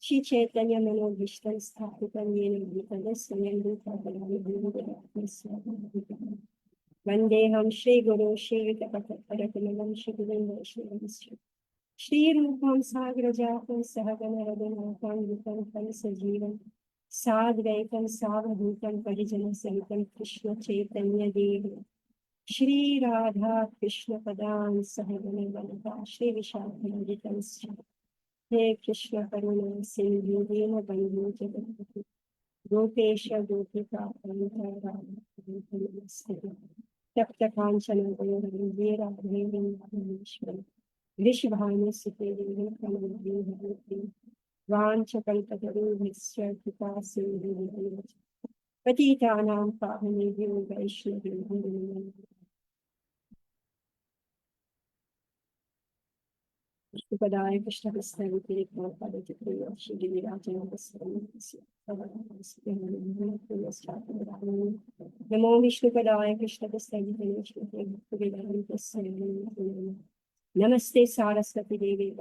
Shri Chaitanya Manobhishtam Sthapitam Yena Bhutale Swayam Rupa Bhagavani Vandeham Shri Guru Shri Tapataparakanam Shri Guru Shri Shri Rupam Sagrajapam Sahagana Radhanapam Vitam Sajivam Sadvaitam Savadhutam Parijana Sahitam Krishna Chaitanya Devi Shri Radha Krishna Padan Sahagana Vanata Shri Vishakam He Krishna Karuna Sindhu Dina Bandhu Jagati Gopesha Gopika Panta Rama Tapta Kanchana Gauri Veera Bhairin Maheshwari Vishvana Sute Devi Kamali Vancha Kalpataru Vishya Krupa Sindhu Patitanam Pavane Devi Vaishnavi Upadaya Krishna Krishna Vipiri Prabhupada Chitriya Shri Girirajana Namo Vishnu Padaya Krishna Krishna Vipiri Shri Namaste Saraswati Devi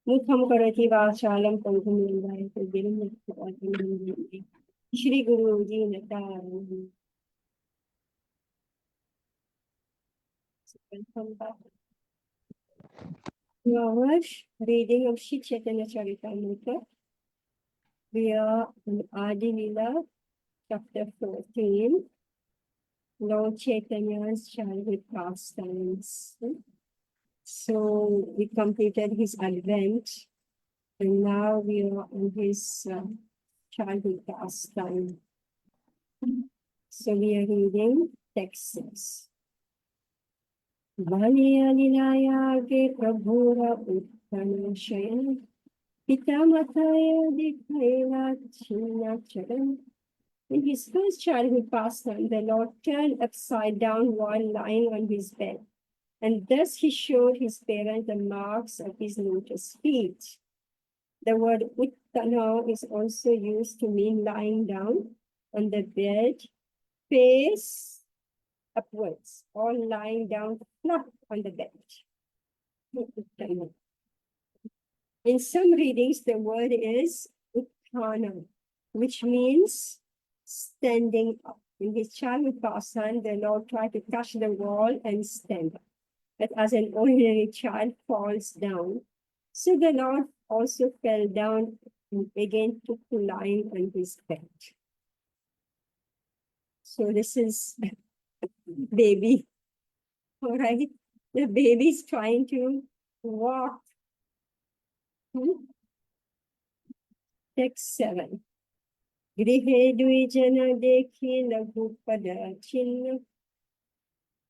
Mukham Karati Vachalam Pangam Shri Guru Ji Nata. Welcome back. Our reading of Shri Chaitanya Charitamrita. We are in Adi Lila, chapter 14, Lord Chaitanya's childhood pastimes. So we completed his advent, and now we are on his childhood pastime. So we are reading text 6. Valiya Nilayage Prabhura Uttana Shayan Pitamataya Dikhaila China Charan. In his first childhood pastime, the Lord turned upside down while lying on his bed, and thus he showed his parents the marks of his lotus feet. The word uttana is also used to mean lying down on the bed, face upwards, or lying down flat on the bed. In some readings, the word is uttana, which means standing up. In his childhood pastime, the Lord tried to touch the wall and stand up. But as an ordinary child falls down, so the Lord also fell down and again took to lying on his bed. So this is baby. All right. The baby is trying to walk. Text 7. Grihe dvijana dekhi laghu pada chinna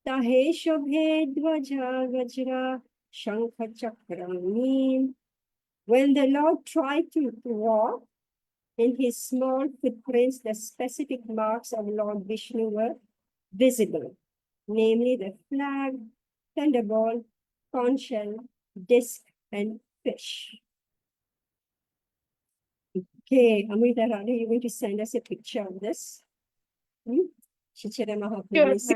tahe shobhe dvaja gajra shankha chakrami. When the Lord tried to walk, in his small footprints, the specific marks of Lord Vishnu were visible, namely the flag, thunderbolt, conch shell, disc, and fish. Okay, Amrita Radha, you're going to send us a picture of this. Shichara Mahaprabhu's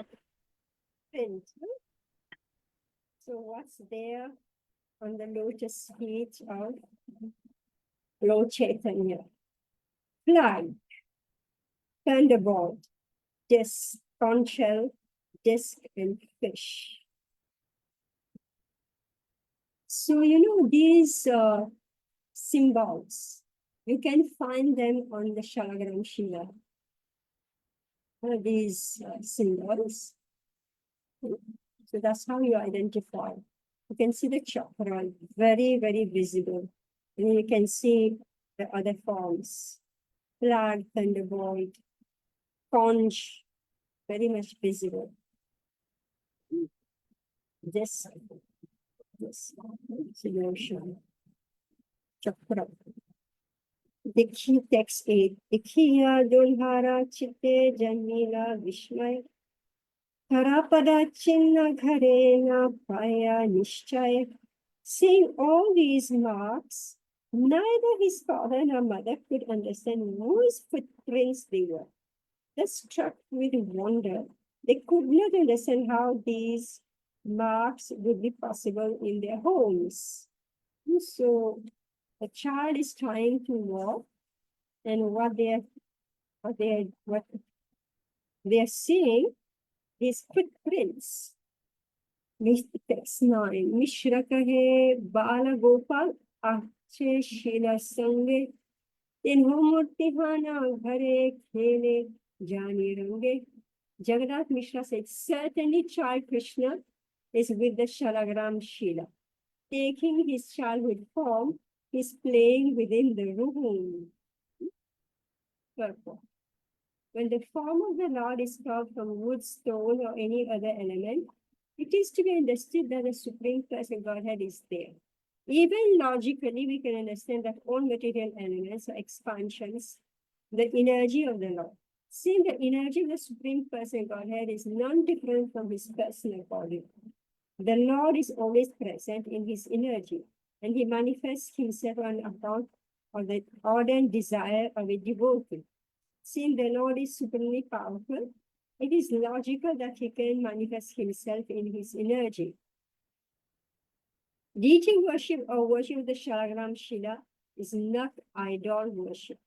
print. So what's there on the lotus feet of Lord Chaitanya? Flag, thunderbolt, disc, conch shell, disc, and fish. So, these symbols, you can find them on the Shalagram Shila. These symbols. So that's how you identify. You can see the chakra, very, very visible. And you can see the other forms. Flag, thunderbolt, conch, very much visible. This solution. Chakra. Dikhi text 8. Dikhiya dulhara chitte janila vishmay. Harapada chinna gharena paya nishchay. Seeing all these marks, neither his father nor mother could understand whose footprints they were. Thus struck with wonder, they could not understand how these marks would be possible in their homes. So the child is trying to walk, and what they're seeing is footprints. Text 9. Mishra kahe Bala Gopal Ache Shila Sange in Homurtihana Ghare Khele Jani Range. Jagannath Mishra said, certainly child Krishna is with the Shalagram Shila. Taking his childhood form, he's playing within the room. Purport. When the form of the Lord is carved from wood, stone, or any other element, it is to be understood that the Supreme Person Godhead is there. Even logically, we can understand that all material elements are expansions, the energy of the Lord. Seeing the energy of the Supreme Person Godhead is non-different from his personal body. The Lord is always present in his energy, and he manifests himself on account of the ardent desire of a devotee. Since the Lord is supremely powerful, it is logical that he can manifest himself in his energy. Deity worship or worship of the Shalagram Shila is not idol worship.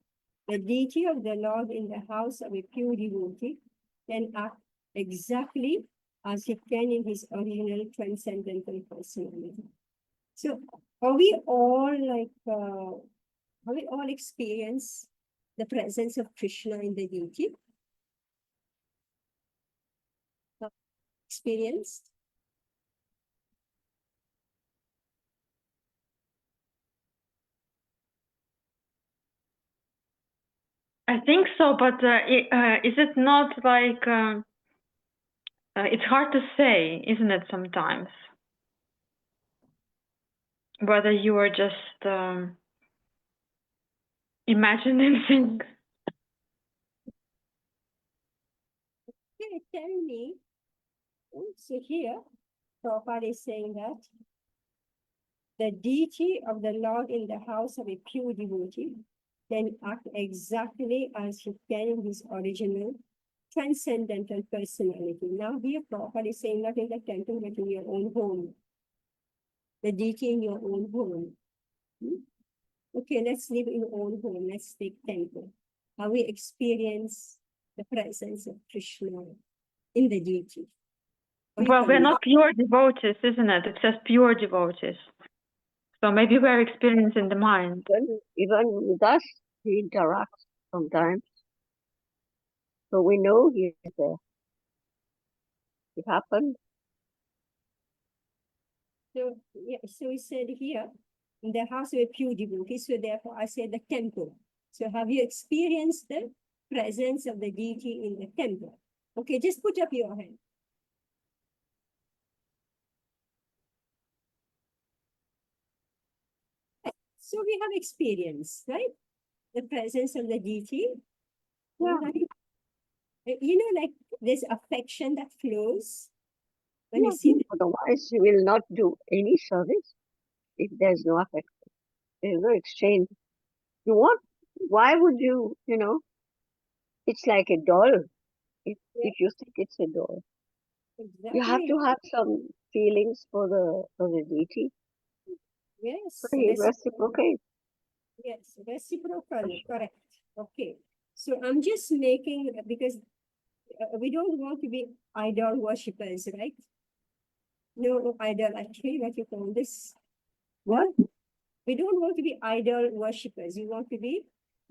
The deity of the Lord in the house of a pure devotee can act exactly as he can in his original transcendental personality. So, are we all experience the presence of Krishna in the deity? Experienced? I think so, but is it not like it's hard to say, isn't it? Sometimes whether you are just imagining things. Okay, tell me. So here, Prabhupada is saying that the deity of the Lord in the house of a pure devotee can act exactly as he can in his original transcendental personality. Now here Prabhupada is saying not in the temple, but in your own home. The deity in your own home. Okay, let's live in our own home. Let's take temple. How we experience the presence of Krishna in the deity. Well, we're not pure devotees, isn't it? It says pure devotees. So maybe we're experiencing the mind. Even with us, he interacts sometimes. So we know he is there. It happened. So, yeah, so he said here, in the house of a pure devotee, so therefore I said the temple. So have you experienced the presence of the deity in the temple? Okay, just put up your hand. So we have experience, right? The presence of the deity. Yeah. You know, like there's affection that flows when Yeah. you see. Otherwise, you will not do any service if there's no affection. There's no exchange. You want? Why would you? It's like a doll. If you think it's a doll, Exactly. you have to have some feelings for the deity. Yes. Reciprocate. Yes, reciprocal, correct. Okay. So I'm just making, because we don't want to be idol worshippers, right? No idolatry, what you call this? What? We don't want to be idol worshippers. We want to be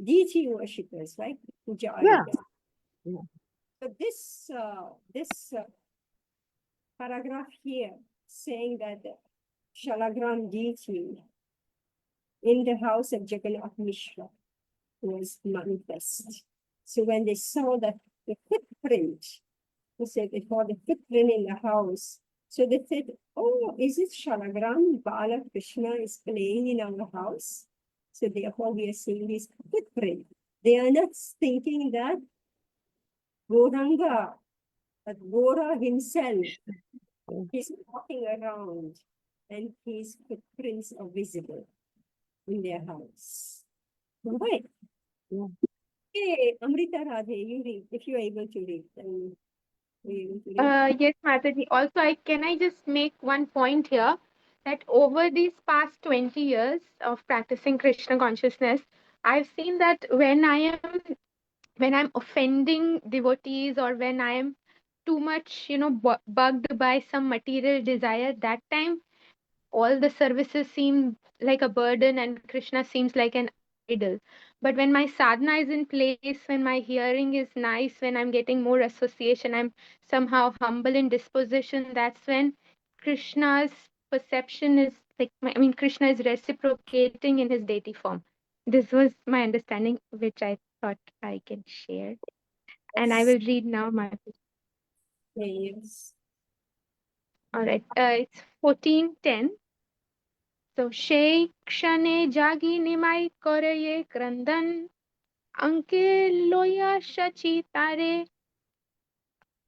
deity worshippers, right? Yeah. So this paragraph here saying that the Shalagram deity in the house of Jagannath Mishra was manifest. So when they saw the footprint, they said it was the footprint in the house. So they said, oh, is it Shalagram Bala Krishna is playing in our house? So therefore we are seeing his footprint. They are not thinking that Goranga, but Gora himself is walking around and his footprints are visible in their house. Right. Yeah. Okay, Amrita Radhe, you read, if you are able to read. Are you able to read? Yes, Mataji. Also, can I just make one point here that over these past 20 years of practicing Krishna consciousness, I've seen that when I'm offending devotees or when I am too much, bugged by some material desire, that time all the services seem like a burden and Krishna seems like an idol. But when my sadhana is in place, when my hearing is nice, when I'm getting more association, I'm somehow humble in disposition, that's when Krishna's perception is like, Krishna is reciprocating in his deity form. This was my understanding, which I thought I can share. And I will read now my. Yes. All right. It's 14:10. So সেই ক্ষণে জাগি নিমাই করে ক্রন্দন অঙ্কে লইয়া সচি তারে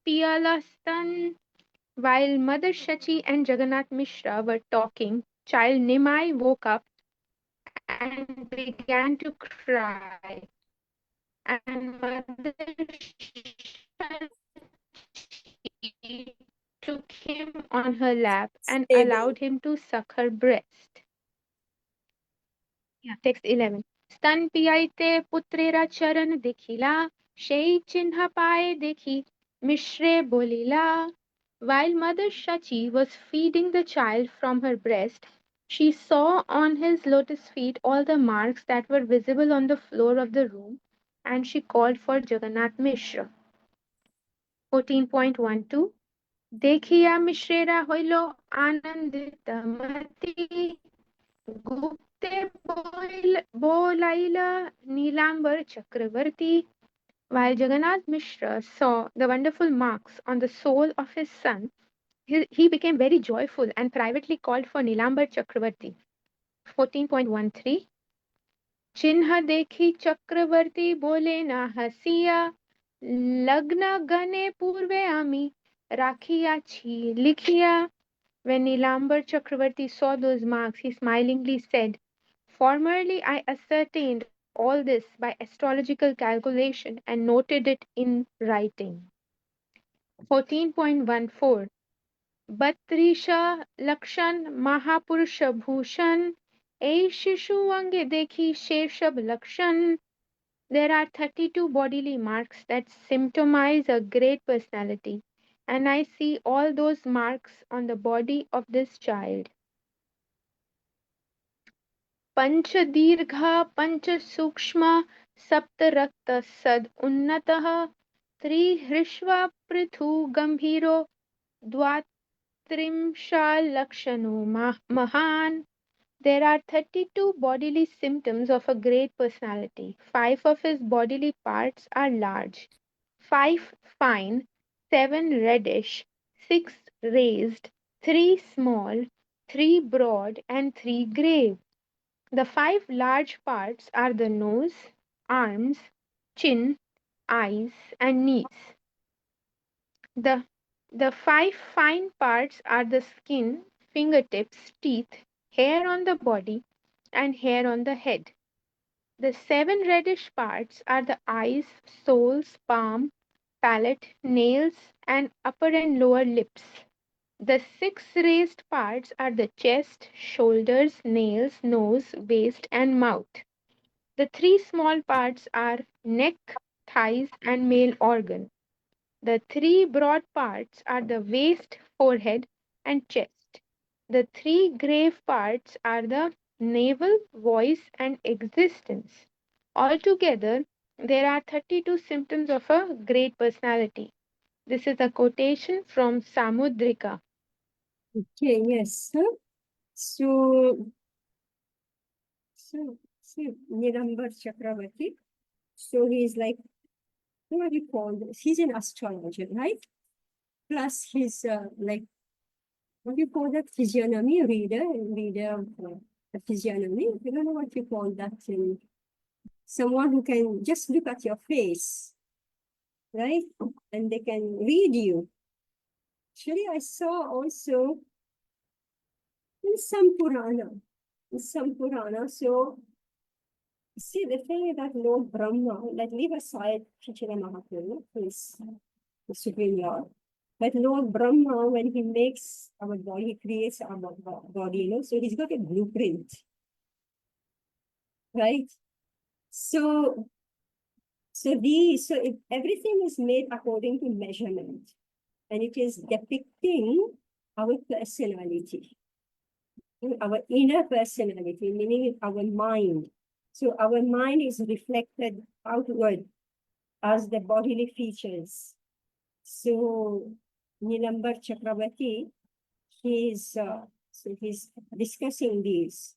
পিয়ালাস্তন. While Mother Shachi and Jagannath Mishra were talking, child Nimai woke up and began to cry. And Mother Shachi took him on her lap and Stable. allowed him to suck her breast. Text 11. स्तन पियाइते पुत्रेरा चरण देखिला সেই চিহ্ন পায়ে দেখি মিশ্রে বলিলা. While Mother Shachi was feeding the child from her breast, she saw on his lotus feet all the marks that were visible on the floor of the room, and she called for Jagannath Mishra. 14.12. দেখিয়া মিশ্রেরা হইল আনন্দিত মতি গুপ্তে bolaila Nilambar Chakravarti. While Jagannath Mishra saw the wonderful marks on the soul of his son, he became very joyful and privately called for Nilambar Chakravarti. 14.13. चिन्ह देखी चक्रवर्ती बोले ना हसिया लग्न गणे पूर्वे आमी राखियाछि लिखिया. When Nilambar Chakravarti saw those marks, he smilingly said, formerly I ascertained all this by astrological calculation and noted it in writing. 14.14. Batrisha Lakshan Mahapurusha Bhushan A Shishu Ange Dekhi Sheshab Lakshan. There are 32 bodily marks that symptomize a great personality, and I see all those marks on the body of this child. पंच दीर्घ पंच सूक्ष्म सप्त रक्त सद उन्नतः त्रिहृष्व पृथु गंभीरो द्वात्रिंशालक्षणो महान. There are 32 bodily symptoms of a great personality. 5 of his bodily parts are large, 5 fine, 7 reddish, 6 raised, 3 small, 3 broad, and 3 grave. The 5 large parts are the nose, arms, chin, eyes, and knees. The 5 fine parts are the skin, fingertips, teeth, hair on the body, and hair on the head. The 7 reddish parts are the eyes, soles, palm, palate, nails, and upper and lower lips. The 6 raised parts are the chest, shoulders, nails, nose, waist, and mouth. The 3 small parts are neck, thighs, and male organ. The 3 broad parts are the waist, forehead, and chest. The 3 grave parts are the navel, voice, and existence. Altogether, there are 32 symptoms of a great personality. This is a quotation from Samudrika. Okay, yes. So, Nilambar Chakravarti. So he's like, what do you call this? He's an astrologer, right? Plus he's like, what do you call that? Physiognomy reader of a physiognomy. I don't know what you call that thing. Someone who can just look at your face, right? And they can read you. Actually, I saw also in some Purana. So, see, the thing is that Lord Brahma, like leave aside Chaitanya Mahaprabhu, who is the Supreme Lord. But Lord Brahma, when he makes our body, he creates our body, so he's got a blueprint, right? So everything is made according to measurement, and it is depicting our personality, our inner personality, meaning our mind. So our mind is reflected outward as the bodily features. So Nilambar Chakravarti, he's discussing these.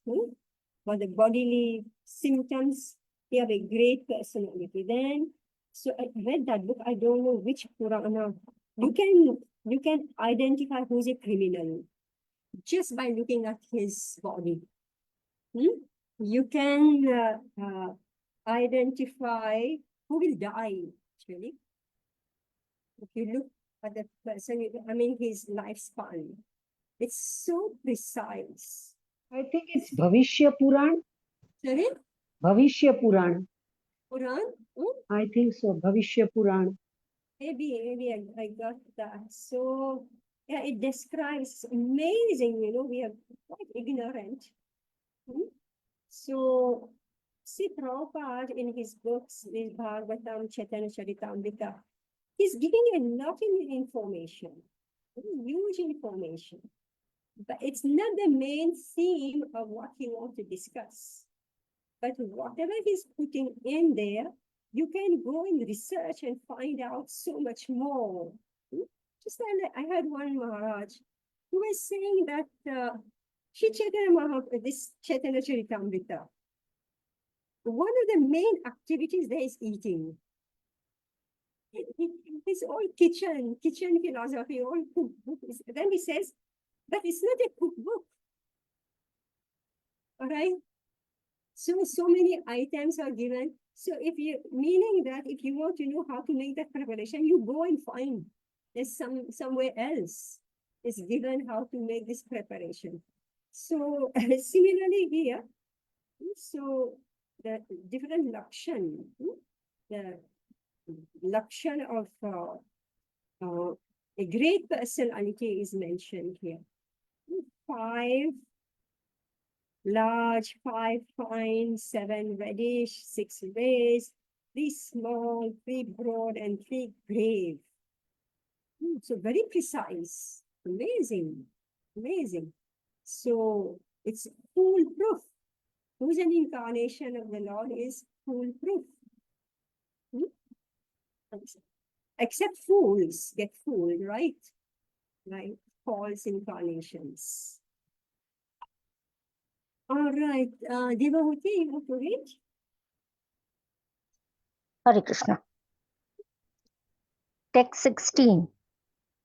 For the bodily symptoms, they have a great personality. Then, so I read that book. I don't know which Purana. You can identify who's a criminal just by looking at his body. You can identify who will die, actually. If you look at the person, I mean, his lifespan, it's so precise. I think it's Bhavishya Puran. Sorry? Bhavishya Puran. Puran? I think so. Bhavishya Puran. Maybe I got that. So, yeah, it describes amazing, we are quite ignorant. So, see, Prabhupada in his books, the Bhagavatam, Chaitanya Charitamrita, he's giving a lot of information, huge information. But it's not the main theme of what he wants to discuss. But whatever he's putting in there, you can go and research and find out so much more. Just like I had one Maharaj who was saying that this Chaitanya Charitamrita, one of the main activities there is eating. It's all kitchen philosophy, all cookbook. Then he says, but it's not a cookbook. All right? So many items are given. So meaning that if you want to know how to make that preparation, you go and find there's somewhere else is given how to make this preparation. So similarly here, so the different lakshan, the lakshan of a great personality is mentioned here. 5 large, 5 fine, 7 reddish, 6 raised, 3 small, 3 broad, and 3 grave. So very precise. Amazing. So it's foolproof. Who's an incarnation of the Lord is foolproof. Except fools get fooled, right? Right? False incarnations. All right. Devahuti, you want to read? Hare Krishna. Text 16.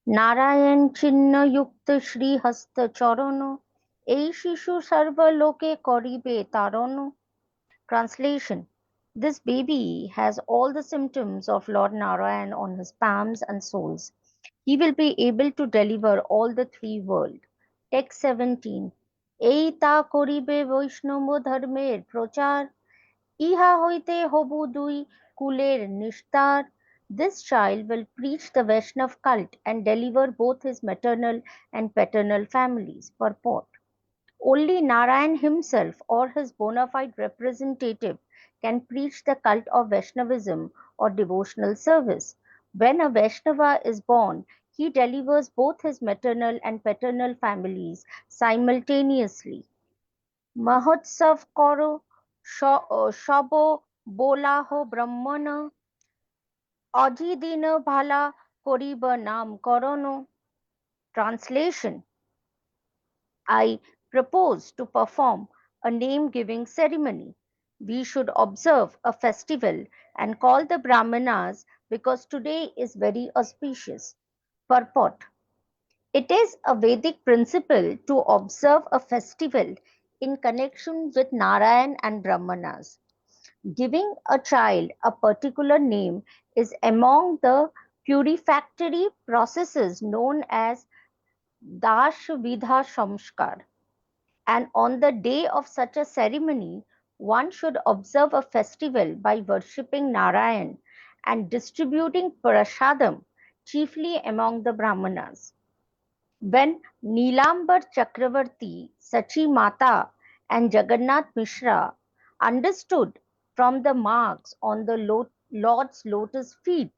Narayan Chinna Yukta Shri Hasta Charano Ei Shishu Sarva Loke Koribe Tarano. Translation. This baby has all the symptoms of Lord Narayan on his palms and soles. He will be able to deliver all the 3 worlds. Text 17. Ei ta koribe Vaishnava dharmer prochar. Iha hoite hobu dui kuler nishtar. This child will preach the Vaishnav cult and deliver both his maternal and paternal families. Purport. Only Narayan himself or his bona fide representative can preach the cult of Vaishnavism or devotional service. When a Vaishnava is born, he delivers both his maternal and paternal families simultaneously. Mahotsav karo shabo bolaho brahmana অজিদিন ভালা করিব নামকরণ. Translation. I propose to perform a name-giving ceremony. We should observe a festival and call the Brahmanas because today is very auspicious. Purport. It is a Vedic principle to observe a festival in connection with Narayan and Brahmanas. Giving a child a particular name is among the purificatory processes known as Dashvidha Samskar. And on the day of such a ceremony, one should observe a festival by worshipping Narayan and distributing prasadam, chiefly among the Brahmanas. When Neelambar Chakravarti, Sachi Mata, and Jagannath Mishra understood from the marks on the Lord's lotus feet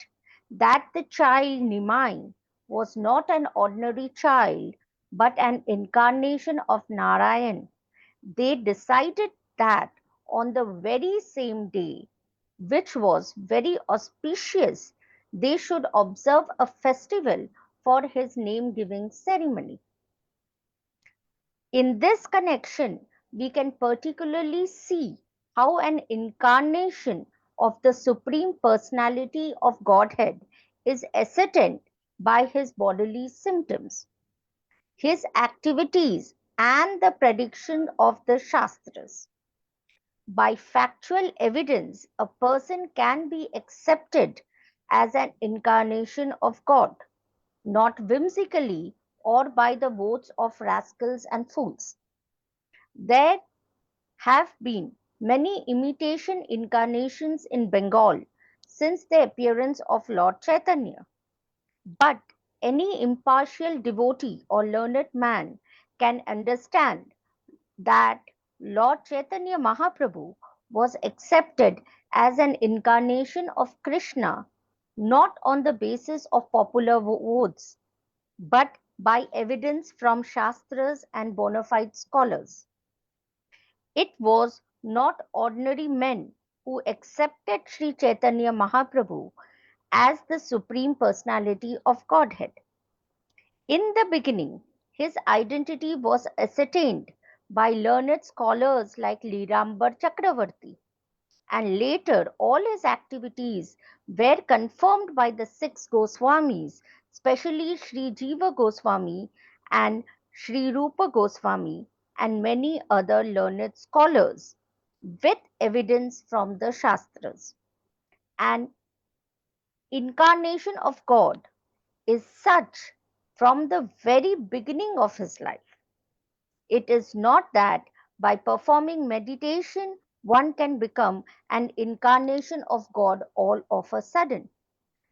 that the child Nimai was not an ordinary child but an incarnation of Narayan, they decided that on the very same day, which was very auspicious, they should observe a festival for his name-giving ceremony. In this connection, we can particularly see how an incarnation of the Supreme Personality of Godhead is ascertained by his bodily symptoms, his activities, and the prediction of the Shastras. By factual evidence, a person can be accepted as an incarnation of God, not whimsically or by the votes of rascals and fools. There have been many imitation incarnations in Bengal since the appearance of Lord Chaitanya, but any impartial devotee or learned man can understand that Lord Chaitanya Mahaprabhu was accepted as an incarnation of Krishna not on the basis of popular votes, but by evidence from Shastras and bona fide scholars. It was not ordinary men who accepted Sri Chaitanya Mahaprabhu as the Supreme Personality of Godhead. In the beginning, his identity was ascertained by learned scholars like Lirambar Chakravarti, and later all his activities were confirmed by the six Goswamis, especially Sri Jiva Goswami and Sri Rupa Goswami, and many other learned scholars, with evidence from the Shastras. An incarnation of God is such from the very beginning of his life. It is not that by performing meditation one can become an incarnation of God all of a sudden.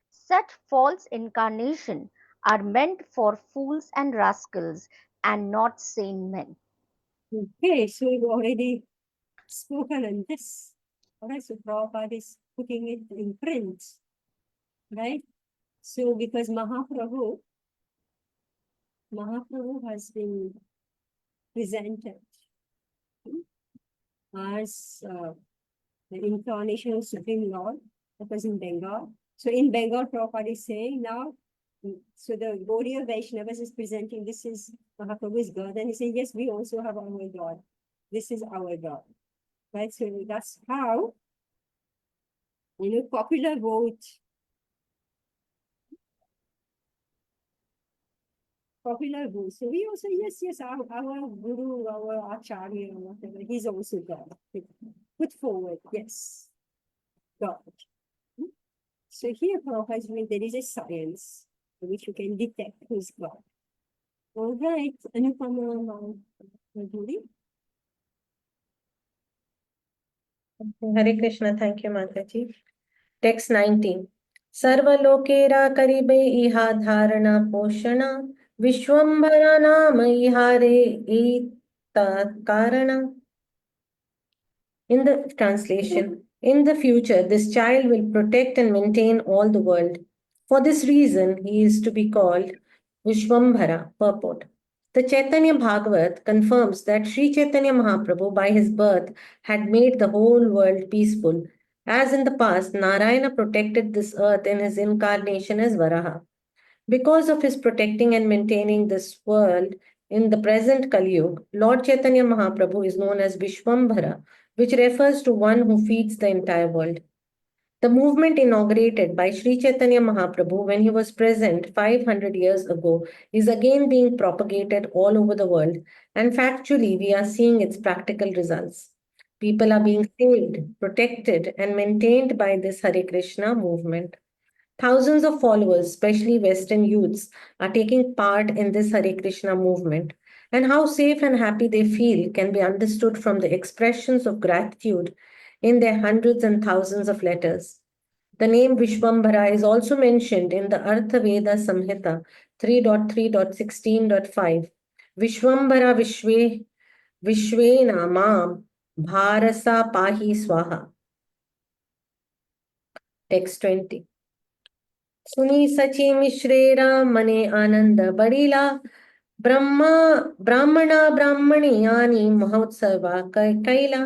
Such false incarnation are meant for fools and rascals and not sane men. Okay, so we've already spoken on this. All right, so Prabhupada is putting it in print, right? So because Mahaprabhu has been presented as the incarnation of Supreme Lord, that was in Bengal. So in Bengal, Prabhupada is saying now, so the Gaudiya Vaishnavas is presenting this is Mahaprabhu's God, and he says, yes, we also have our God. This is our God, right? So that's how, popular vote. Popular vote. So we also, yes, our Guru, our Acharya, whatever, he's also God. Put forward, yes, God. So here, Prabhupada, there is a science in which you can detect who's God. All right, Anupama, Madhuri. Hare Krishna, thank you, Mataji. Text 19. Sarvalokera karibe iha dharana poshana Vishwambhara nama ihare ita karana. In the translation, in the future, this child will protect and maintain all the world. For this reason, he is to be called Vishwambhara, purport. The Chaitanya Bhagavat confirms that Sri Chaitanya Mahaprabhu, by his birth, had made the whole world peaceful. As in the past, Narayana protected this earth in his incarnation as Varaha. Because of his protecting and maintaining this world in the present Kali Yuga, Lord Chaitanya Mahaprabhu is known as Vishwambhara, which refers to one who feeds the entire world. The movement inaugurated by Sri Chaitanya Mahaprabhu when he was present 500 years ago is again being propagated all over the world, and factually, we are seeing its practical results. People are being saved, protected, and maintained by this Hare Krishna movement. Thousands of followers, especially Western youths, are taking part in this Hare Krishna movement, and how safe and happy they feel can be understood from the expressions of gratitude in their hundreds and thousands of letters. The name Vishwambhara is also mentioned in the Artha Veda Samhita 3.3.16.5. Vishwambhara Vishvena Mam Bharasa Pahi Swaha. Text 20. सुनी सची मिश्रेरा मने आनंद बड़ीला ब्राह्मणा ब्राह्मणीयानि महोत्सवा कैला.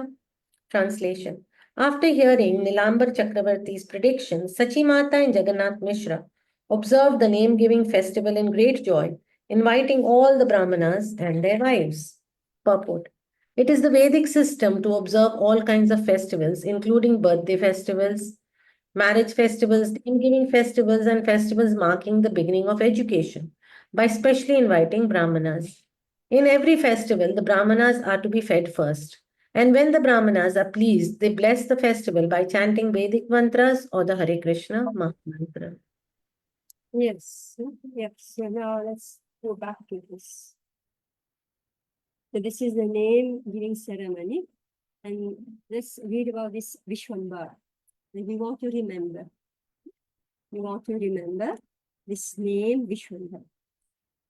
Translation. After hearing Nilambar Chakravarti's prediction, Sachi Mata and Jagannath Mishra observed the name-giving festival in great joy, inviting all the Brahmanas and their wives. Purport. It is the Vedic system to observe all kinds of festivals, including birthday festivals, marriage festivals, name-giving festivals, and festivals marking the beginning of education, by specially inviting Brahmanas. In every festival, the Brahmanas are to be fed first. And when the Brahmanas are pleased, they bless the festival by chanting Vedic mantras or the Hare Krishna Mahamantra. Yes. Yep. So now let's go back to this. So this is the name giving ceremony. And let's read about this Vishwambhara. And we want to remember. We want to remember this name Vishwambhara.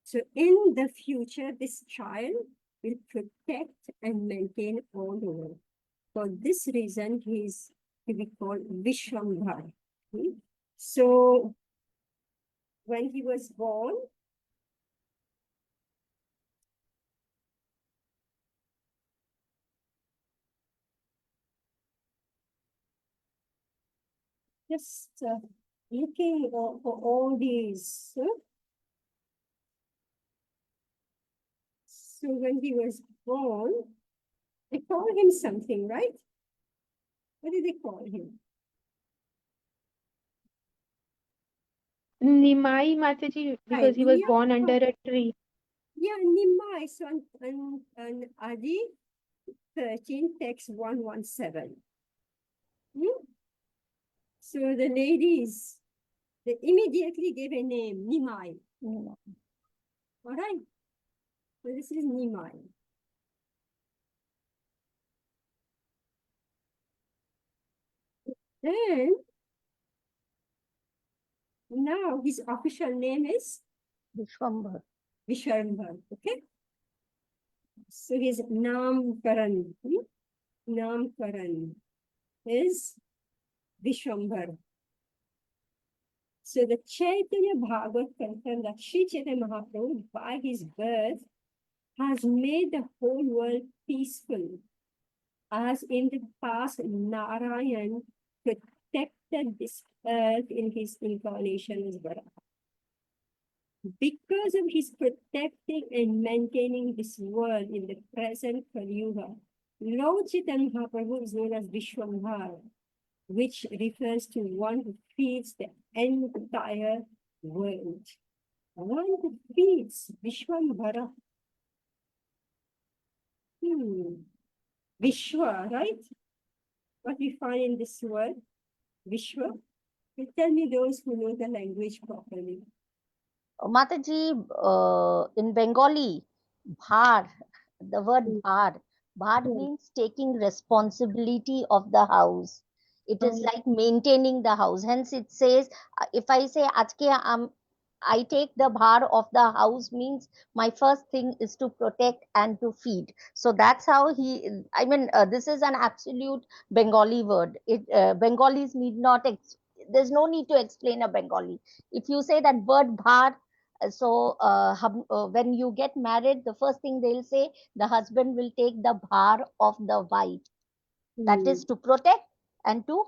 So in the future, this child will protect and maintain all the world. For this reason, he is to be called Vishwambhara. So when he was born, just looking for all these. So when he was born, they called him something, right? What did they call him? Nimai Mataji, because he was born under a tree. Yeah, Nimai. So on Adi 13, text 117. So the ladies, they immediately gave a name, Nimai. All right. So this is Nimai. Then, now his official name is Vishwambhar. Vishwambhar, okay? So his Namkaran is Vishwambhar. So the Chaitanya Bhagavat confirmed that Sri Chaitanya Mahaprabhu, by his birth, has made the whole world peaceful. As in the past, Narayan protected this earth in his incarnation as Varaha. Because of his protecting and maintaining this world in the present Kali Yuga, Lord Chaitanya Mahaprabhu is known as Vishwambhara, which refers to one who feeds the entire world. One who feeds Vishwambhara. Vishwa, right? What we find in this word, Vishwa. You tell me those who know the language properly. Mataji, in Bengali, bhar, the word bhar means taking responsibility of the house. It is like maintaining the house. Hence, it says, if I say, Ajke I take the bhar of the house, means my first thing is to protect and to feed. So that's how this is an absolute Bengali word. Bengalis need not, there's no need to explain a Bengali. If you say that word bhar, when you get married, the first thing they'll say, the husband will take the bhar of the wife. That is to protect and to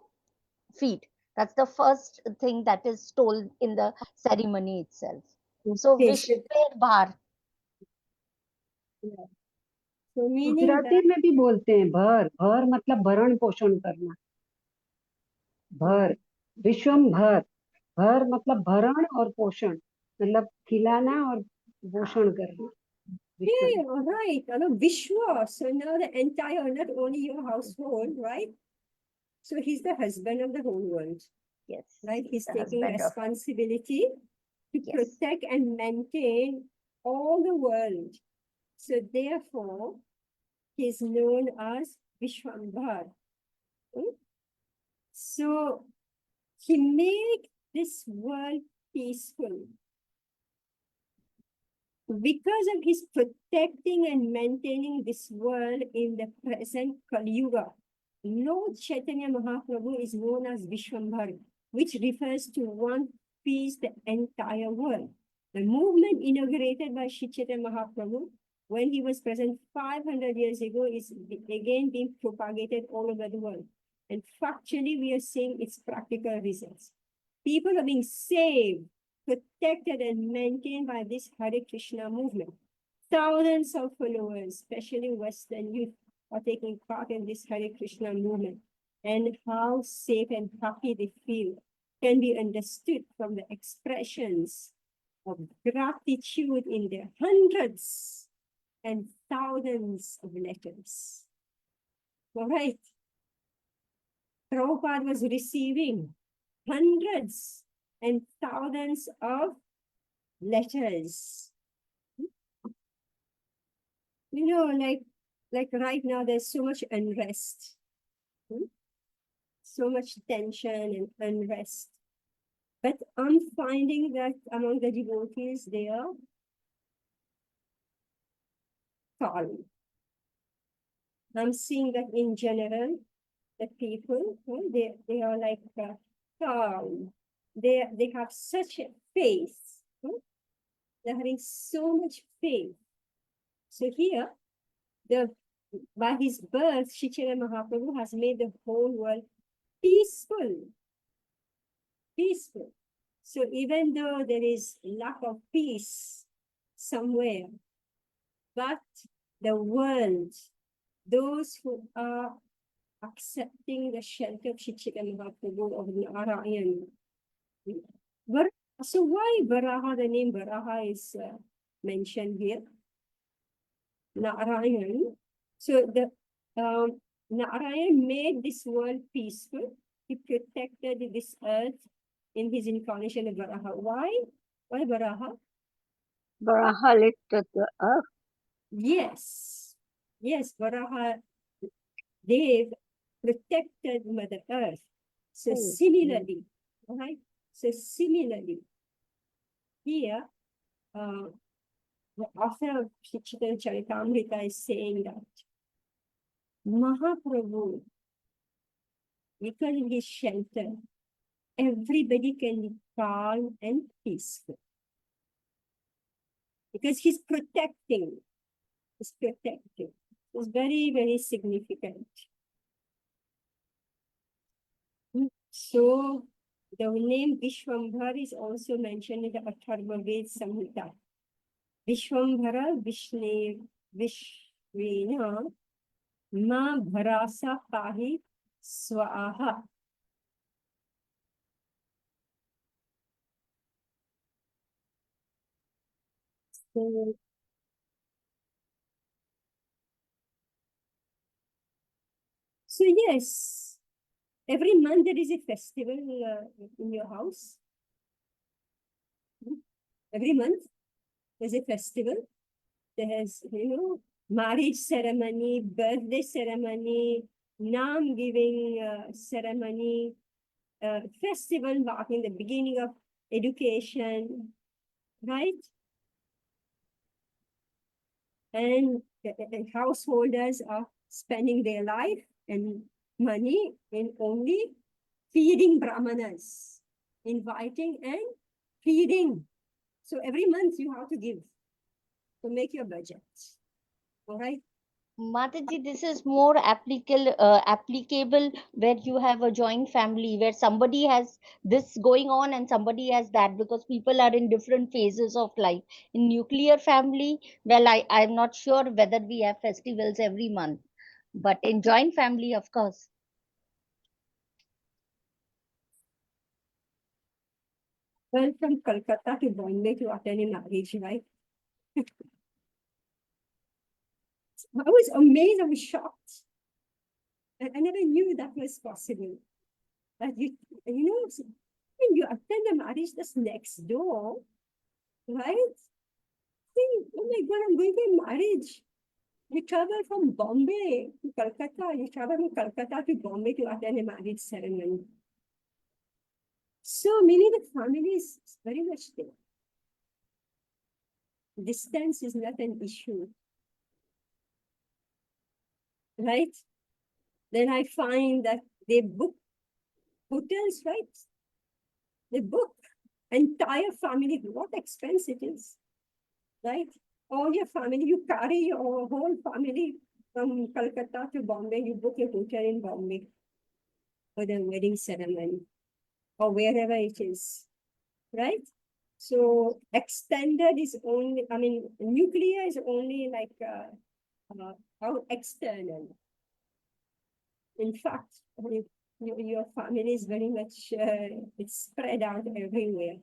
feed. That's the first thing that is told in the ceremony itself. So Vishwe bhar. So meaning Gujarati में भी बोलते हैं भर, भर मतलब भरण पोषण करना, भर. विश्वम्भर, भर मतलब भरण और पोषण, मतलब खिलाना और पोषण करना। Yeah, all right. Vishwa. So now the entire, not only your household, right? So he's the husband of the whole world, Yes. right? He's the taking husband of- responsibility to Yes. protect and maintain all the world. So therefore, he's known as Vishwambhar. Hmm? So he made this world peaceful. Because of his protecting and maintaining this world in the present Kali Yuga, Lord Chaitanya Mahaprabhu is known as Vishwambhar, which refers to one piece the entire world. The movement inaugurated by Sri Chaitanya Mahaprabhu when he was present 500 years ago is again being propagated all over the world. And factually, we are seeing its practical results. People are being saved, protected and maintained by this Hare Krishna movement. Thousands of followers, especially Western youth, are taking part in this Hare Krishna movement. And how safe and happy they feel can be understood from the expressions of gratitude in their hundreds and thousands of letters. All right. Prabhupada was receiving hundreds and thousands of letters. You know, like right now, there's so much unrest, so much tension and unrest. But I'm finding that among the devotees, they are calm. I'm seeing that in general, the people, they are like calm. They have such a faith. They're having so much faith. So here, by his birth, Sri Chaitanya Mahaprabhu has made the whole world peaceful. Peaceful. So even though there is lack of peace somewhere, but the world, those who are accepting the shelter of Sri Chaitanya Mahaprabhu of Narayan. So why Varaha, the name Varaha is mentioned here? Narayan. So the Narayan made this world peaceful. He protected this earth in his incarnation of Varaha. Why? Why Varaha? Varaha lifted the earth. Yes. Yes, Varaha Dev protected Mother Earth. So similarly, all right? So similarly, here, the author of Sri Chaitanya Charitamrita is saying that Mahaprabhu, because of his shelter, everybody can be calm and peaceful. Because he's protecting. He's protecting. It's very, very significant. So the name Vishwambhar is also mentioned in the Atharva Ved Samhita. Vishwambhara Vishvena Ma Bharasa Pahi Swaha. So yes, every month there is a festival in your house. Every month there's a festival. There's, marriage ceremony, birthday ceremony, name giving ceremony, festival marking the beginning of education, right? And householders are spending their life and money in only feeding brahmanas, inviting and feeding. So every month you have to give to make your budget. All right. Mataji, this is more applicable where you have a joint family where somebody has this going on and somebody has that, because people are in different phases of life. In nuclear family, well, I'm not sure whether we have festivals every month, but in joint family, of course. Well, from Calcutta to Bombay to attend a marriage, right? I was amazed, I was shocked. I never knew that was possible. That you know, when you attend a marriage that's next door, right? Think, oh my God, I'm going to a marriage. You travel from Bombay to Calcutta. You travel from Calcutta to Bombay to attend a marriage ceremony. So many of the families very much there. Distance is not an issue. Right? Then I find that they book hotels, right? They book entire family, what expense it is, right? All your family, you carry your whole family from Calcutta to Bombay, you book a hotel in Bombay for the wedding ceremony or wherever it is, right? So extended is only, I mean, nuclear is only like how external. In fact, your family is very much, it's spread out everywhere.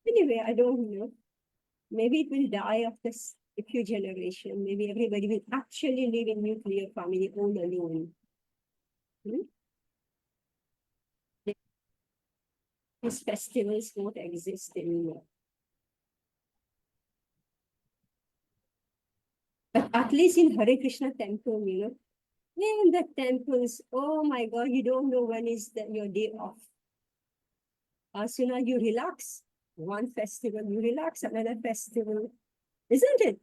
Anyway, I don't know. Maybe it will die after a few generations. Maybe everybody will actually live in nuclear family all alone. These festivals won't exist anymore. But at least in Hare Krishna temple, in the temples, oh my God, you don't know when is your day off. As soon as you relax, one festival, you relax, another festival, isn't it?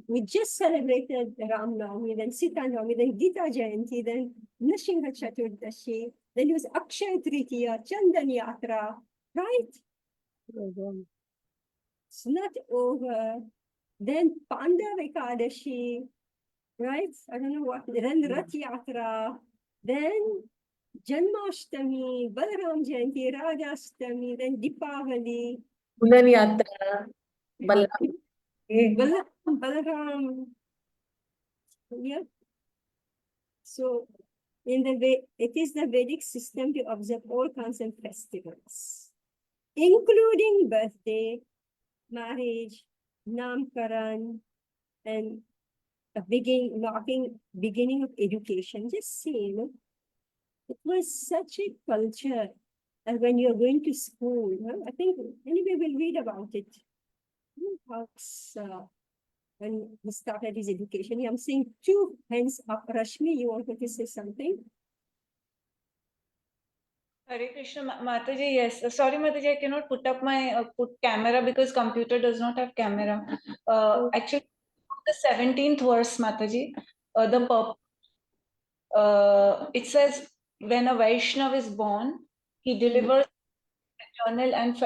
We just celebrated Ram Navami, then Sita Navami, then Gita Jayanti, then Nrsimha Chaturdashi, then it was Akshaya Tritiya, Chandan Yatra, right? It's not over. Then Pandav Ekadashi, right? I don't know what, then Rath Yatra, then Janmashtami, Balaram Jayanti, Rajashtami, then Deepavali. Bulan Yatra, Balaram. Balaram, yeah. So in the way, it is the Vedic system to observe all kinds of festivals, including birthday, marriage, Namkaran, and the beginning of education. Just see, it was such a culture. And when you're going to school, I think anyway we'll read about it. When he started his education. I'm seeing two hands up. Rashmi, you wanted to say something? Hare Krishna, Mataji, yes. Sorry, Mataji, I cannot put up my camera because computer does not have camera. Actually, the 17th verse, Mataji, it says, when a Vaishnav is born, he delivers maternal and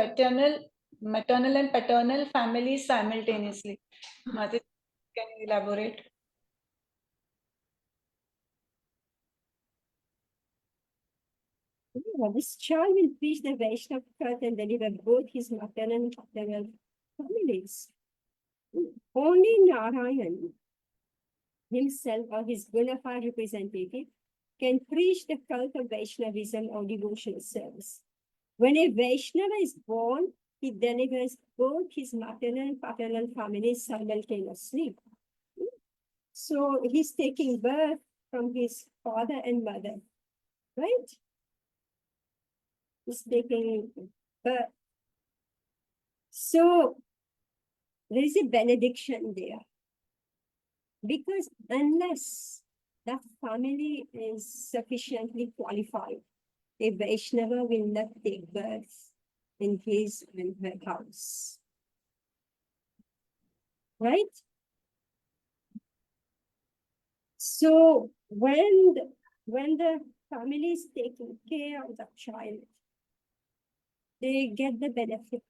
paternal families simultaneously. Mataji, can you elaborate? Yeah, this child will preach the Vaishnava path and deliver both his maternal and paternal families. Only Narayan himself or his bona fide representative can preach the cult of Vaishnavism or devotional service. When a Vaishnava is born, he delivers both his maternal and paternal families simultaneously. So he's taking birth from his father and mother, right? He's taking birth. So there is a benediction there. Because unless that family is sufficiently qualified, a Vaishnava will not take birth in his and her house. Right? So when the family is taking care of the child, they get the benefit.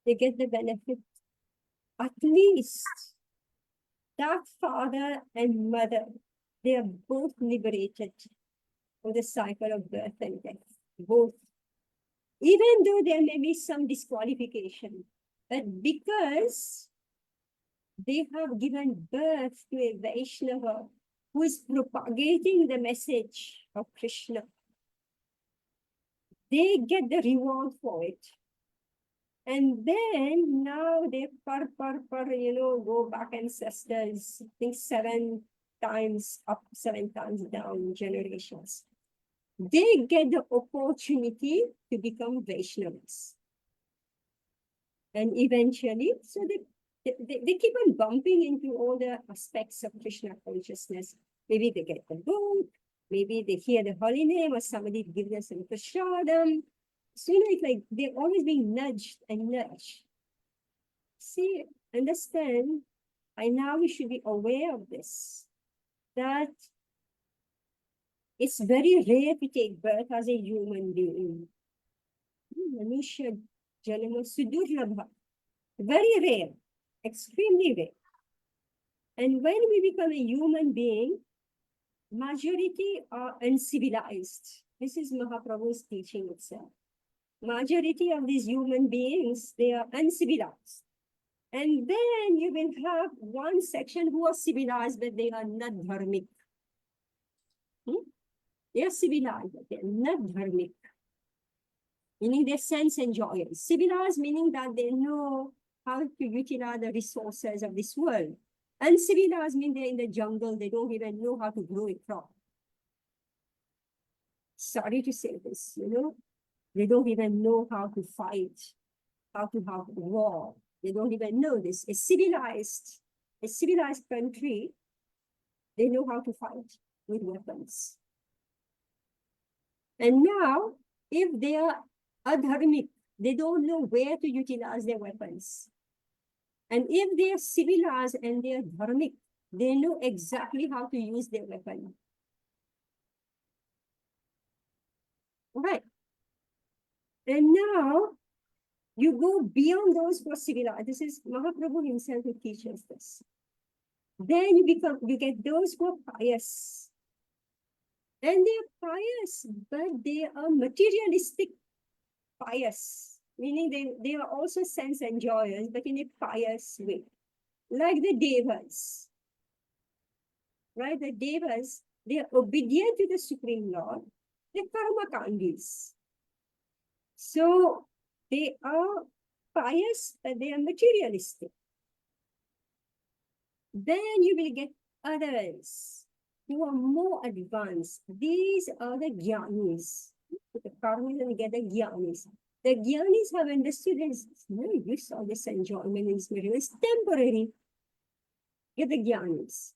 They get the benefit. At least that father and mother, they are both liberated from the cycle of birth and death. Both. Even though there may be some disqualification, but because they have given birth to a Vaishnava who is propagating the message of Krishna, they get the reward for it. And then now they go back ancestors, I think 7 times up, 7 times down generations. They get the opportunity to become Vaishnavas. And eventually, so they keep on bumping into all the aspects of Krishna consciousness. Maybe they get the book, maybe they hear the holy name, or somebody gives them some prashadam. So, it's like they're always being nudged and nudged. See, understand, and now we should be aware of this, that it's very rare to take birth as a human being. Manushya Janama Sudurlabha. Very rare, extremely rare. And when we become a human being, majority are uncivilized. This is Mahaprabhu's teaching itself. Majority of these human beings, they are uncivilized. And then you will have one section who are civilized, but they are not dharmic. They are civilized, but they are not dharmic. Meaning they're sense enjoyers. Civilized meaning that they know how to utilize the resources of this world. Uncivilized mean they're in the jungle, they don't even know how to grow a crop. Sorry to say this, they don't even know how to fight, how to have war. They don't even know this. A civilized country, they know how to fight with weapons. And now, if they are adharmic, they don't know where to utilize their weapons. And if they are civilized and they are dharmic, they know exactly how to use their weapon. Right. And now, you go beyond those who are civilized. This is Mahaprabhu himself who teaches this. Then you get those who are pious. And they are pious, but they are materialistic pious. Meaning they are also sense enjoyers, but in a pious way. Like the Devas. Right? The Devas, they are obedient to the Supreme Lord. They're karma kandis. So they are pious, but they are materialistic. Then you will get others who are more advanced. These are the Gyanis. The karmas and get the Gyanis. The Gyanis have understood this. No use of this enjoyment in this material. It's temporary. Get the Gyanis.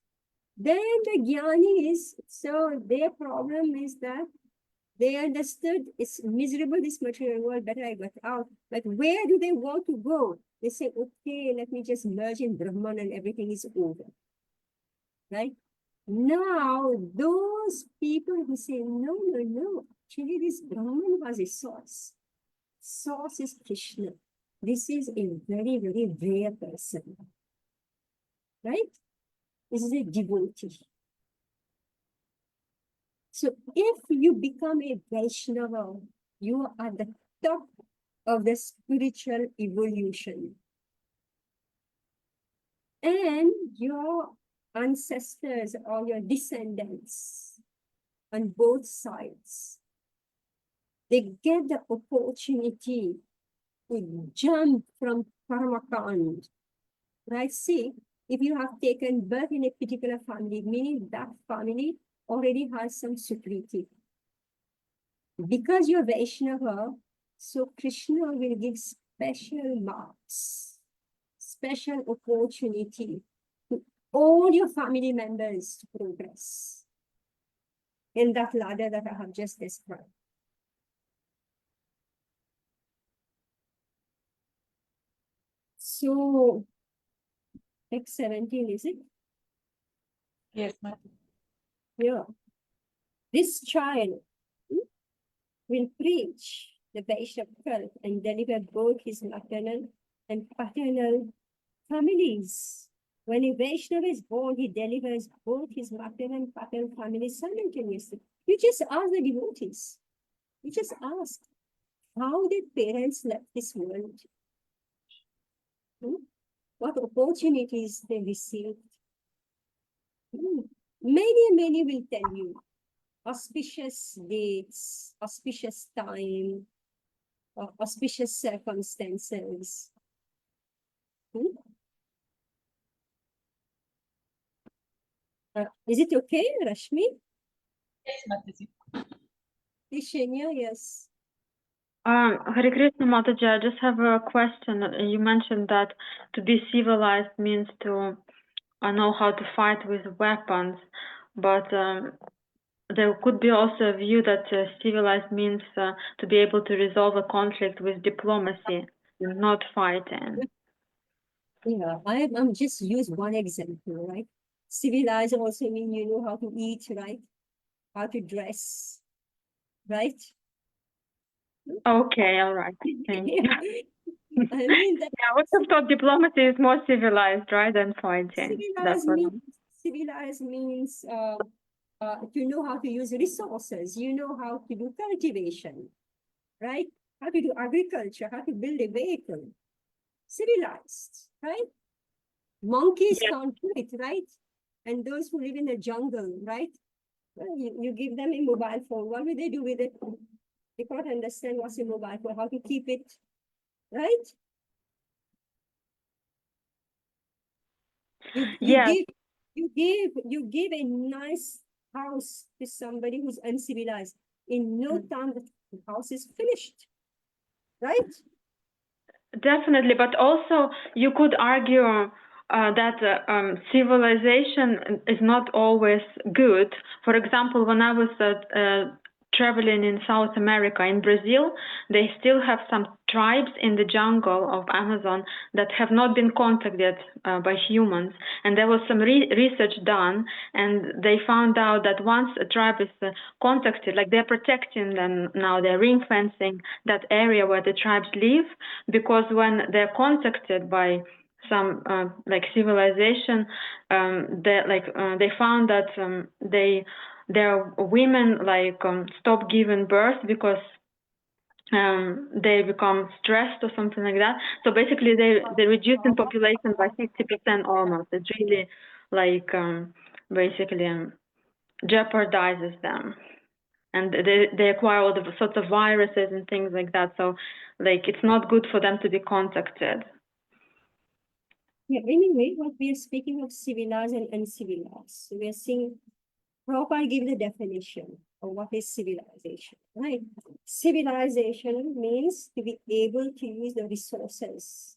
Then the Gyanis, so their problem is that they understood it's miserable, this material world, better I got out. But where do they want to go? They say, okay, let me just merge in Brahman and everything is over. Right? Now, those people who say, no, actually this Brahman has a source. Source is Krishna. This is a very, very rare person. Right? This is a devotee. So if you become a Vaishnava, you are at the top of the spiritual evolution. And your ancestors or your descendants on both sides, they get the opportunity to jump from karmakand. Right? See, if you have taken birth in a particular family, meaning that family already has some sukriti. Because you're Vaishnava, so Krishna will give special marks, special opportunity to all your family members to progress in that ladder that I have just described. So, text 17, is it? Yes, ma'am. Yeah. This child will preach the Vaishnav cult and deliver both his maternal and paternal families. When a Vaishnava is born, he delivers both his maternal and paternal families simultaneously. You just ask the devotees. You just ask, how did parents left this world? What opportunities they received? Many will tell you. auspicious dates, auspicious time, auspicious circumstances. Is it okay, Rashmi? Yes, Mataji. Ishenya, yes. Hare Krishna Mataji, I just have a question. You mentioned that to be civilized means to know how to fight with weapons, but there could be also a view that civilized means to be able to resolve a conflict with diplomacy and not fighting. Yeah, I'm just use one example, right? Civilized also mean you know how to eat, right? How to dress, right? Okay, all right. Thank you. I mean that Yeah, I would have thought diplomacy is more civilized, right, than fighting. That's what civilized means to know how to use resources. You know how to do cultivation, right? How to do agriculture, how to build a vehicle. Civilized, right? Monkeys can't do it, right? And those who live in the jungle, right? Well, you give them a mobile phone. What will they do with it? They can't understand what's a mobile phone, how to keep it, right? You give a nice house to somebody who's uncivilized. In no time, the house is finished, right? Definitely, but also you could argue that civilization is not always good. For example, when I was traveling in South America, in Brazil, they still have some tribes in the jungle of Amazon that have not been contacted by humans. And there was some research done, and they found out that once a tribe is contacted, like they're protecting them now, they're ring fencing that area where the tribes live, because when they're contacted by some like civilization, they found that their women stop giving birth because they become stressed or something like that. So basically, they reduce in population by 50% almost. It really basically jeopardizes them, and they acquire all the sorts of viruses and things like that. So it's not good for them to be contacted. Yeah, anyway, what we are speaking of civilized and uncivilized. So we are seeing Prabhupada give the definition of what is civilization, right? Civilization means to be able to use the resources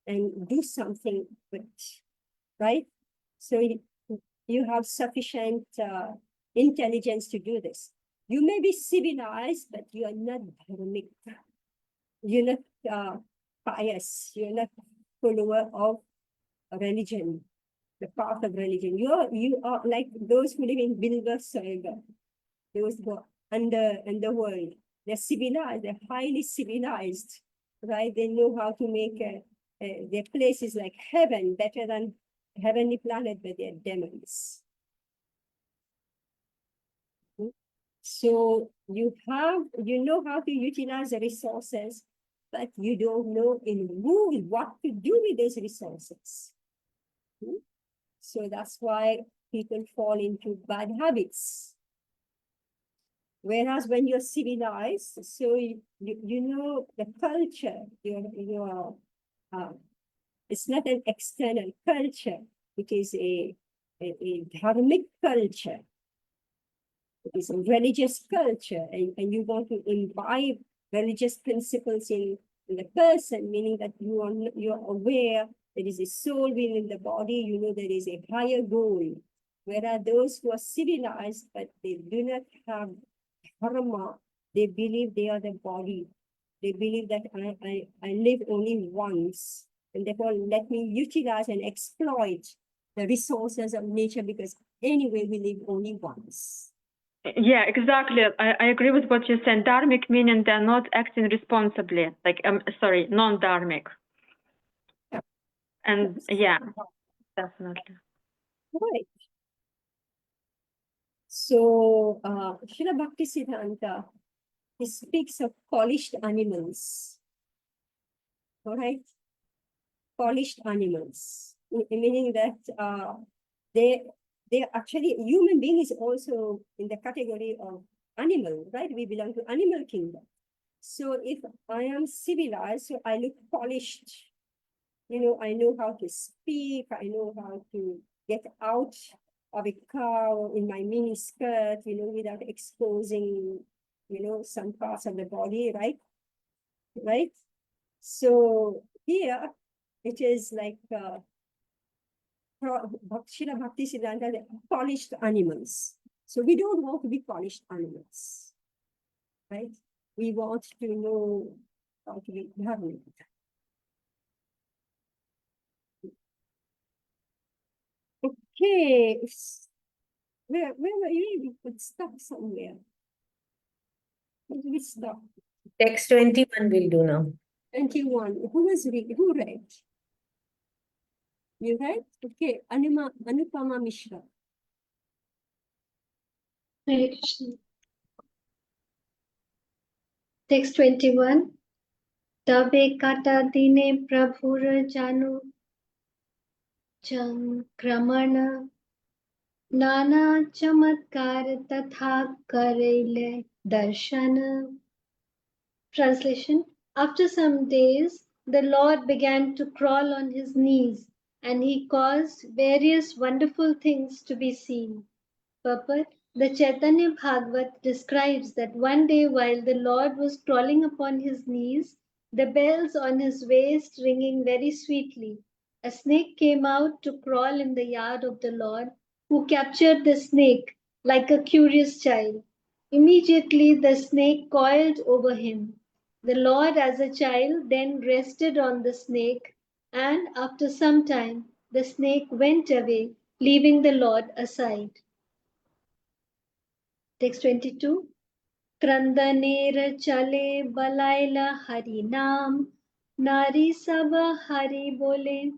and do something with, right? So you have sufficient intelligence to do this. You may be civilized, but you are not dharmic. You're not pious. You're not follower of religion, the path of religion. You are like those who live in Bilba Sarga, those who are underworld. They're civilized, they're highly civilized, right? They know how to make their places like heaven, better than heavenly planet, but they're demons. So you know how to utilize the resources, but you don't know in rule what to do with those resources. So that's why people fall into bad habits. Whereas when you're civilized, so you know the culture, it's not an external culture, it is a dharmic culture. It is a religious culture, and you want to imbibe religious principles in the person, meaning that you're aware there is a soul within the body, you know there is a higher goal. Whereas those who are civilized, but they do not have dharma, they believe they are the body. They believe that I live only once, and therefore let me utilize and exploit the resources of nature, because anyway we live only once. Yeah, exactly. I agree with what you said. Dharmic meaning they're not acting responsibly, non-dharmic. And yeah, definitely. Right. So, Srila Bhaktisiddhanta, he speaks of polished animals. All right? Polished animals, meaning that they actually, human being is also in the category of animal, right? We belong to animal kingdom. So if I am civilized, so I look polished. I know how to speak. I know how to get out of a car in my mini skirt, without exposing, some parts of the body, right? Right? So here it is like Srila Bhakti Siddhanta, polished animals. So we don't want to be polished animals, right? We want to know how to be dharmic. Okay, where were you? We could stop somewhere. Where did we stop? Text 21 we'll do now. 21. Who read? You read? Okay, Anupama Mishra. Hare Krishna. Text 21. Tabe kata dine prabhur janu kramana nana chamatkar tatha karile darshana. Translation. After some days, the Lord began to crawl on his knees, and he caused various wonderful things to be seen. Purport. The Chaitanya Bhagavat describes that one day while the Lord was crawling upon his knees, the bells on his waist ringing very sweetly, a snake came out to crawl in the yard of the Lord, who captured the snake like a curious child. Immediately the snake coiled over him. The Lord, as a child, then rested on the snake, and after some time the snake went away, leaving the Lord aside. Text 22. Krandaner chale balaila hari naam, nari saba hari bole,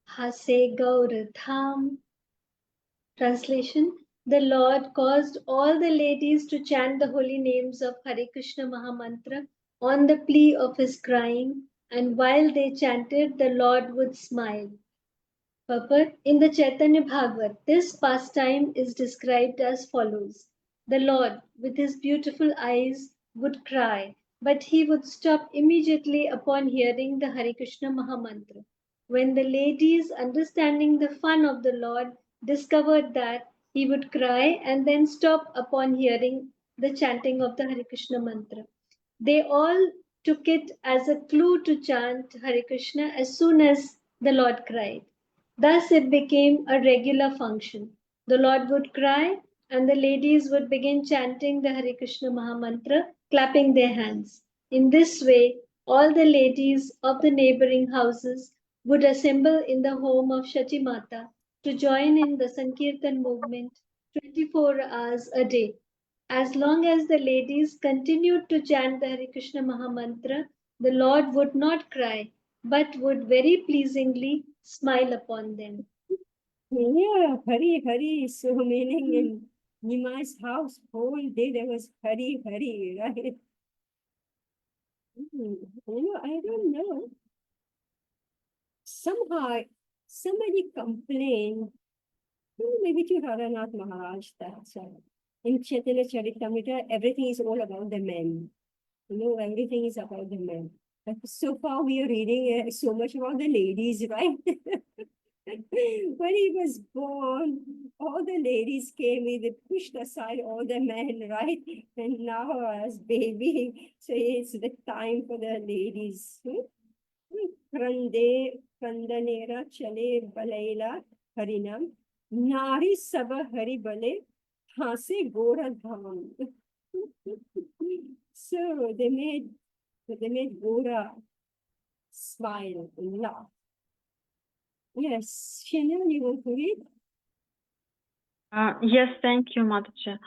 hase gaur dham. Translation. The Lord caused all the ladies to chant the holy names of Hare Krishna Mahamantra on the plea of his crying, and while they chanted, the Lord would smile. Purport. In the Chaitanya Bhagavat, this pastime is described as follows. The Lord, with his beautiful eyes, would cry, but he would stop immediately upon hearing the Hare Krishna Mahamantra. When the ladies, understanding the fun of the Lord, discovered that he would cry and then stop upon hearing the chanting of the Hare Krishna mantra, they all took it as a clue to chant Hare Krishna as soon as the Lord cried. Thus it became a regular function. The Lord would cry, and the ladies would begin chanting the Hare Krishna Mahamantra, clapping their hands. In this way, all the ladies of the neighboring houses would assemble in the home of Shachi Mata to join in the Sankirtan movement 24 hours a day. As long as the ladies continued to chant the Hare Krishna Mahamantra, the Lord would not cry, but would very pleasingly smile upon them. Yeah, Hari. So meaning in Nimai's house, whole day there was Hari, right? I don't know. Somehow, somebody complained, maybe to Radhanath Maharaj, that in Chaitanya Charitamrita, everything is all about the men. Everything is about the men. But so far, we are reading so much about the ladies, right? When he was born, all the ladies came, they pushed aside all the men, right? And now as baby, so it's the time for the ladies. Krandanera chale balaila harinam, nari saba hari bale, hase gora dham. So they made Gora smile and laugh. Yes, Chanel, you want to read? Yes, thank you, Mataji.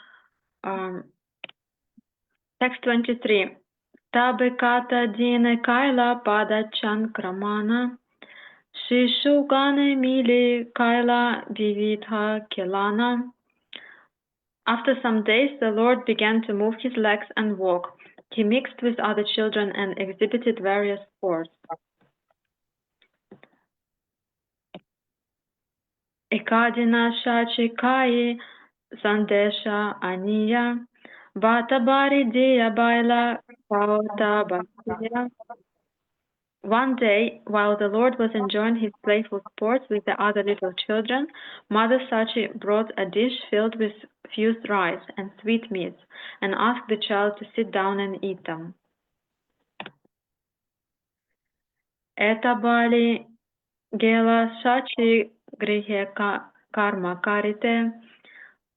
Text 23. Tabe kata dine kaila pada chan kramana, shishu gane mili kaila vividha kelana. After some days, the Lord began to move his legs and walk. He mixed with other children and exhibited various sports. Ekadina shachikai sandesha aniya. Batabari dia baila pauta basiya. One day, while the Lord was enjoying his playful sports with the other little children, Mother Sachi brought a dish filled with fused rice and sweetmeats and asked the child to sit down and eat them. Etabali gela Sachi grihe karma karite,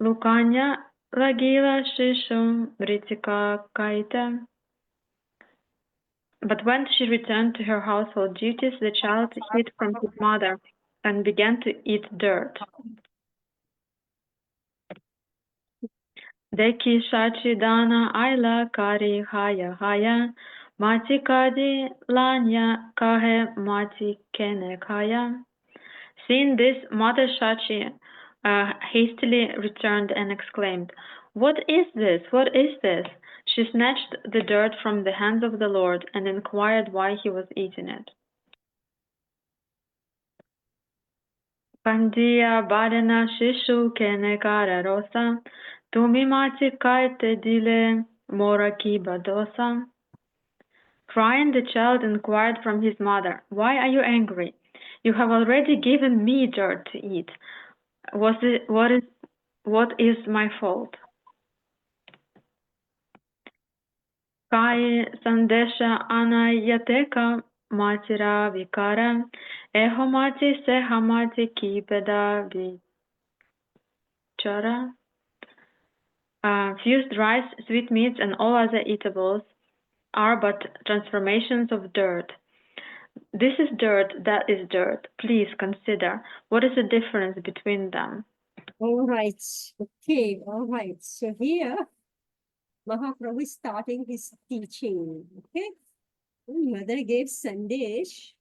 Lukanya lagila shishum ritika kaite. But when she returned to her household duties, the child hid from his mother and began to eat dirt. Deki shachi dana aila kari haya haya, mati kadi lanya kahe mati kene kaya. Seeing this, Mother Shachi hastily returned and exclaimed, "What is this? What is this?" She snatched the dirt from the hands of the Lord and inquired why he was eating it. Pandia badena shishu kene kara rosa, tumi mati kaite dile mora kiba dosa. Crying, the child inquired from his mother, "Why are you angry? You have already given me dirt to eat. What is my fault?" Kai sandesha anayateka matira vikara, ehomati sehamati kipeda vichara. Fused rice, sweetmeats, and all other eatables are but transformations of dirt. This is dirt, that is dirt. Please consider, what is the difference between them? All right. Okay. All right. So here, Mahaprabhu is starting his teaching. Okay. Mother gave sandesh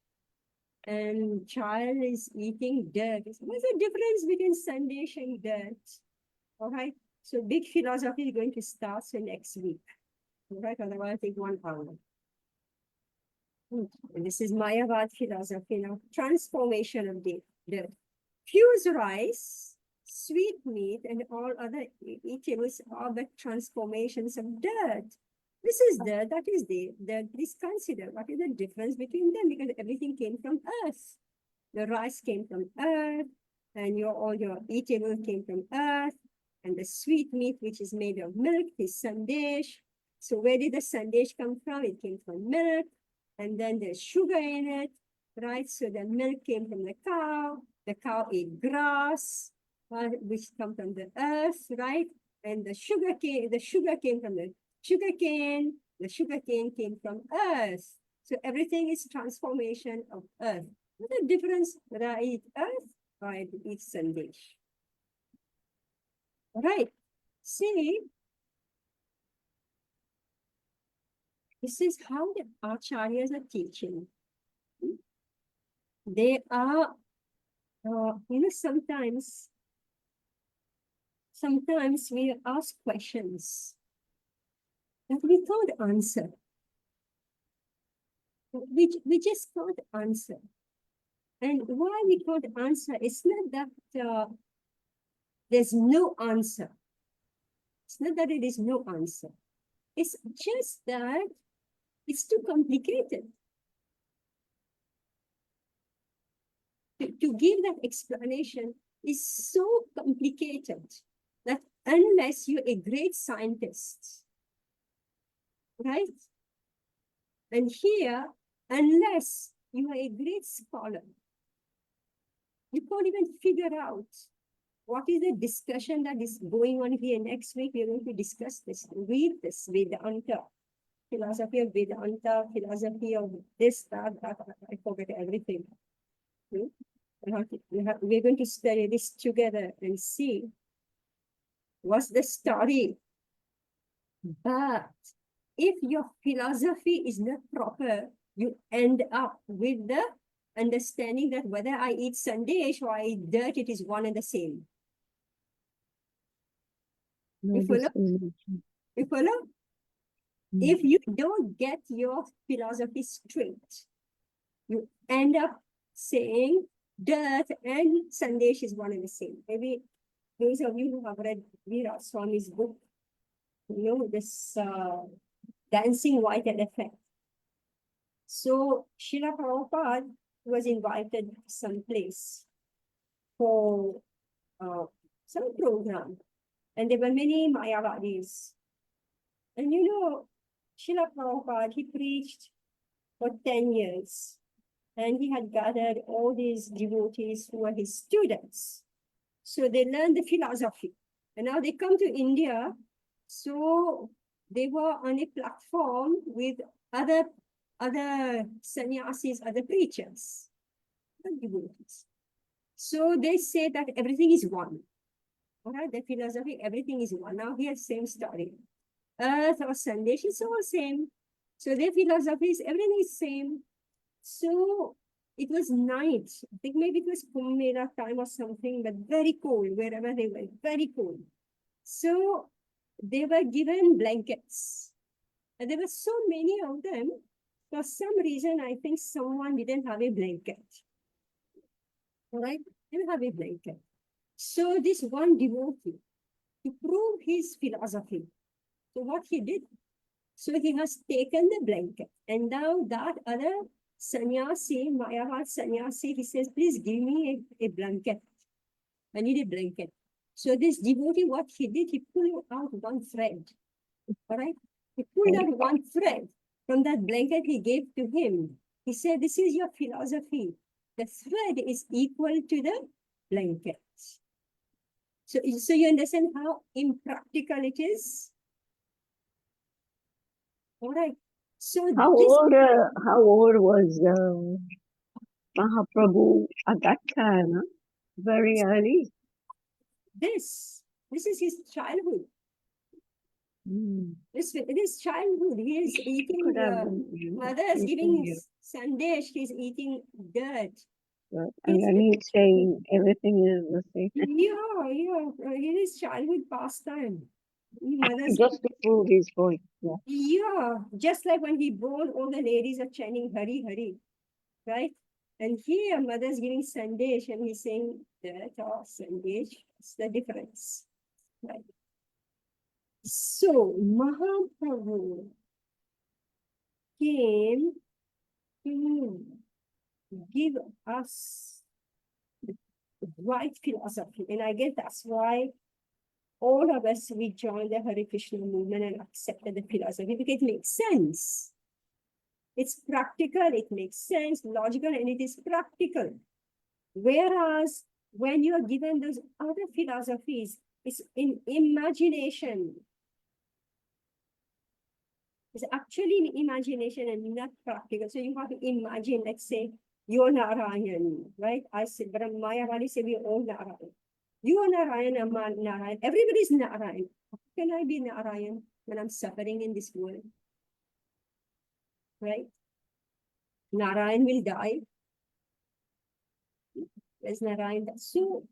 and child is eating dirt. What's the difference between sandesh and dirt? All right. So big philosophy is going to start next week. All right. Otherwise, take 1 hour. And this is Mayavad philosophy now. Transformation of dirt. Fused rice, sweet meat, and all other eatables are the transformations of dirt. This is dirt, that is dirt. Please consider what is the difference between them, because everything came from earth. The rice came from earth, and all your eatables came from earth, and the sweet meat, which is made of milk, is sandesh. So where did the sandesh come from? It came from milk, and then there's sugar in it, right? So the milk came from the cow ate grass, which come from the earth, right? And the sugar came from the sugarcane came from earth. So everything is transformation of earth. What's the difference whether I eat earth or I eat sandesh? All right, see, this is how the acharyas are teaching. They are, sometimes we ask questions that we can't answer. We just can't answer. And why we can't answer, it's not that there's no answer. It's not that it is no answer. It's just that it's too complicated. To give that explanation is so complicated that unless you're a great scientist, right? And here, unless you are a great scholar, you can't even figure out what is the discussion that is going on here. Next week, we're going to discuss this, read this Vedanta, philosophy of Vedanta, philosophy of this, that, I forget everything. We're going to study this together and see what's the story. But if your philosophy is not proper, you end up with the understanding that whether I eat sandesh or I eat dirt, it is one and the same. You follow? You follow? If you don't get your philosophy straight, you end up saying Death and Sandesh is one and the same. Maybe those of you who have read Veera Swami's book, you know this dancing white elephant. So Srila Prabhupada was invited someplace for some program, and there were many Mayavadis. And you know, Srila Prabhupada, he preached for 10 years, and he had gathered all these devotees who were his students. So they learned the philosophy. And now they come to India. So they were on a platform with other sannyasis, other preachers, other devotees. So they say that everything is one. All right, the philosophy, everything is one. Now here's same story. Earth or Sandesh is all same. So their philosophy is everything is same. So it was night. I think maybe it was Kumbh Mela time or something, but very cold wherever they were, very cold. So they were given blankets. And there were so many of them. For some reason, I think someone didn't have a blanket. All right? Didn't have a blanket. So this one devotee, to prove his philosophy, so what he did, so he has taken the blanket, and now that other sannyasi, Mayavad sannyasi, he says, please give me a blanket. I need a blanket. So this devotee, what he did, he pulled out one thread. All right? He pulled out one thread from that blanket he gave to him. He said, this is your philosophy. The thread is equal to the blanket. So you understand how impractical it is? All right. So How old was Mahaprabhu at that time? Huh? Very early. This is his childhood. Mm. This childhood. He is eating Could have been, mother's giving sandesh. He's eating dirt. and then he's saying everything is the same. Yeah. It is childhood pastime. Mother's Just to prove his point. Yeah. Yeah, just like when he born, all the ladies are chanting Hari Hari, right? And here, mother's giving sandesh, and he's saying that or sandesh. It's the difference, right? So Mahaprabhu came to give us the right philosophy, and I guess that's why all of us, we joined the Hare Krishna movement and accepted the philosophy because it makes sense. It's practical, it makes sense, logical, and it is practical. Whereas when you are given those other philosophies, it's in imagination. It's actually in imagination and not practical. So you have to imagine, let's say, you're Narayan, right? I said, but Mayavadi said we're all Narayan. You are Narayan, I'm Narayan. Everybody's Narayan. How can I be Narayan when I'm suffering in this world? Right? Narayan will die. There's Narayan. So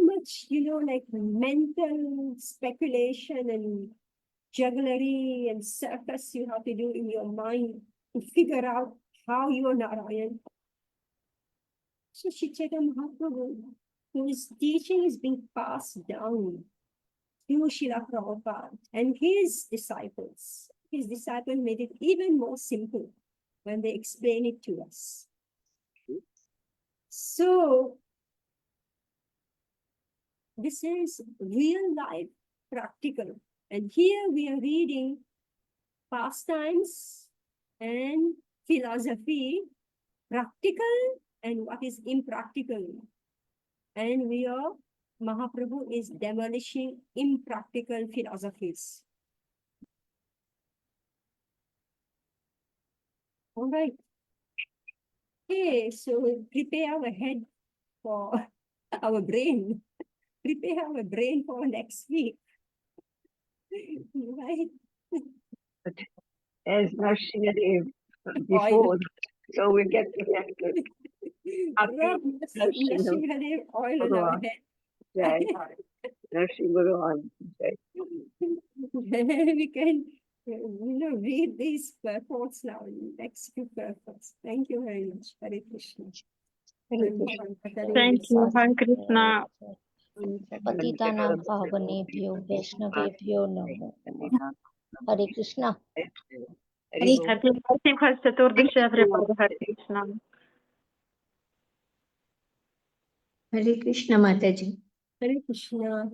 much, like mental speculation and jugglery and circus you have to do in your mind to figure out how you are Narayan. So Chaitanya Mahaprabhu, whose teaching is being passed down to Srila Prabhupada and his disciples. His disciples made it even more simple when they explain it to us. So this is real life, practical. And here we are reading pastimes and philosophy, practical and what is impractical. And Mahaprabhu is demolishing impractical philosophies. All right. Okay, so prepare our head for our brain. Prepare our brain for next week. Right? There's Narsingadev before, so we get connected. Rub Narsingadev oil on our head. Jai. Narsingadev. We can, read these purports now, next few purports. Thank you very much. Hare Krishna. Hare Krishna. Thank you. Hare Krishna. पतितानां पावनेभ्यो वैष्णवेभ्यो नमो नमः. Hare Krishna. Happy Simchas Chaturdashi, everybody. Hare Krishna. Hare Krishna, Mataji. Hare Krishna.